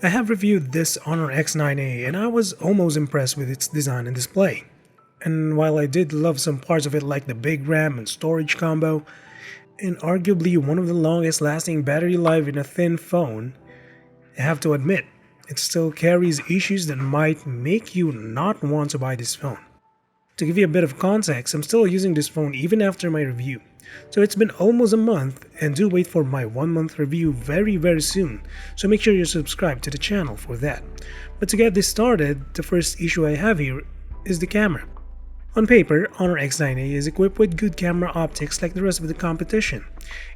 I have reviewed this Honor X9a and I was almost impressed with its design and display. And while I did love some parts of it like the big RAM and storage combo, and arguably one of the longest lasting battery life in a thin phone, I have to admit, it still carries issues that might make you not want to buy this phone. To give you a bit of context, I'm still using this phone even after my review. So it's been almost a month, and do wait for my 1 month review very soon, so make sure you're subscribed to the channel for that. But to get this started, the first issue I have here is the camera. On paper, Honor X9a is equipped with good camera optics like the rest of the competition.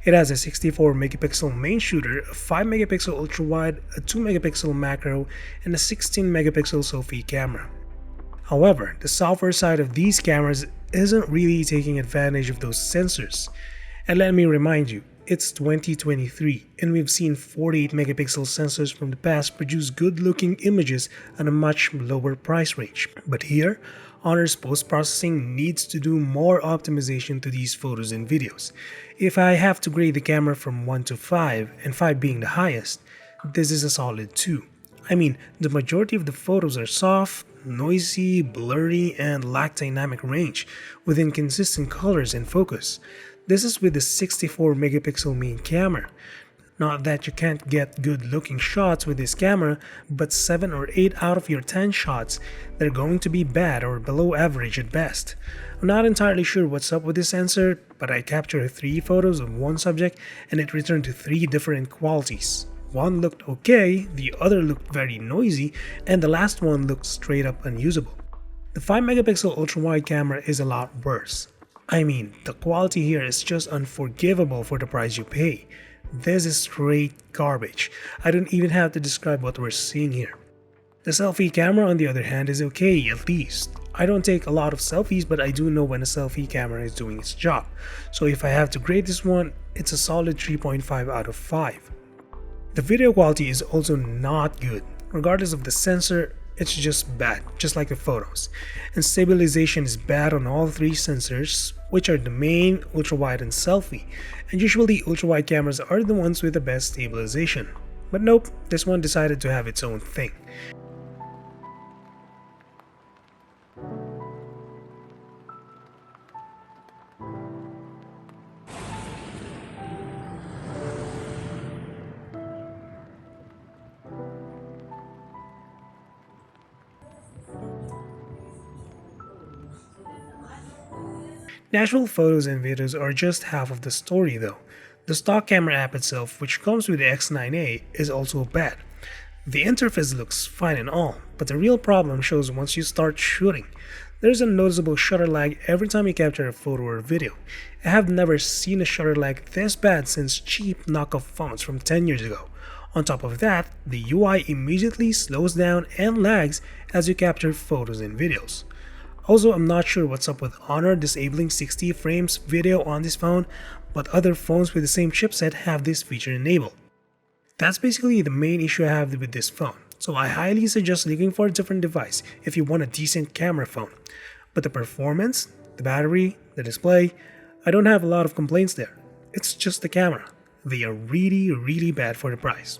It has a 64 megapixel main shooter, a 5 megapixel ultra wide, a 2 megapixel macro, and a 16 megapixel selfie camera. However, the software side of these cameras isn't really taking advantage of those sensors. And let me remind you, it's 2023 and we've seen 48 megapixel sensors from the past produce good looking images at a much lower price range. But here, Honor's post-processing needs to do more optimization to these photos and videos. If I have to grade the camera from 1 to 5, and 5 being the highest, this is a solid 2. I mean, the majority of the photos are soft, noisy, blurry, and lack dynamic range, with inconsistent colors and focus. This is with the 64 megapixel main camera. Not that you can't get good looking shots with this camera, but 7 or 8 out of your 10 shots, they're going to be bad or below average at best. I'm not entirely sure what's up with this sensor, but I captured 3 photos of one subject and it returned to 3 different qualities. One looked okay, the other looked very noisy, and the last one looked straight up unusable. The 5 megapixel ultra wide camera is a lot worse. I mean, the quality here is just unforgivable for the price you pay. This is straight garbage. I don't even have to describe what we're seeing here. The selfie camera on the other hand is okay, at least. I don't take a lot of selfies, but I do know when a selfie camera is doing its job. So if I have to grade this one, it's a solid 3.5 out of 5. The video quality is also not good. Regardless of the sensor, it's just bad, just like the photos. And stabilization is bad on all 3 sensors, which are the main, ultra wide, and selfie. And usually ultra wide cameras are the ones with the best stabilization. But nope, this one decided to have its own thing. The actual photos and videos are just half of the story though. The stock camera app itself, which comes with the X9a, is also bad. The interface looks fine and all, but the real problem shows once you start shooting. There's a noticeable shutter lag every time you capture a photo or video. I have never seen a shutter lag this bad since cheap knockoff phones from 10 years ago. On top of that, the UI immediately slows down and lags as you capture photos and videos. Also, I'm not sure what's up with Honor disabling 60 frames video on this phone, but other phones with the same chipset have this feature enabled. That's basically the main issue I have with this phone, so I highly suggest looking for a different device if you want a decent camera phone. But the performance, the battery, the display, I don't have a lot of complaints there. It's just the camera. They are really bad for the price.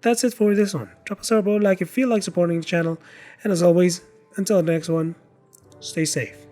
That's it for this one. Drop a star below like if you feel like supporting the channel, and as always, until the next one, stay safe.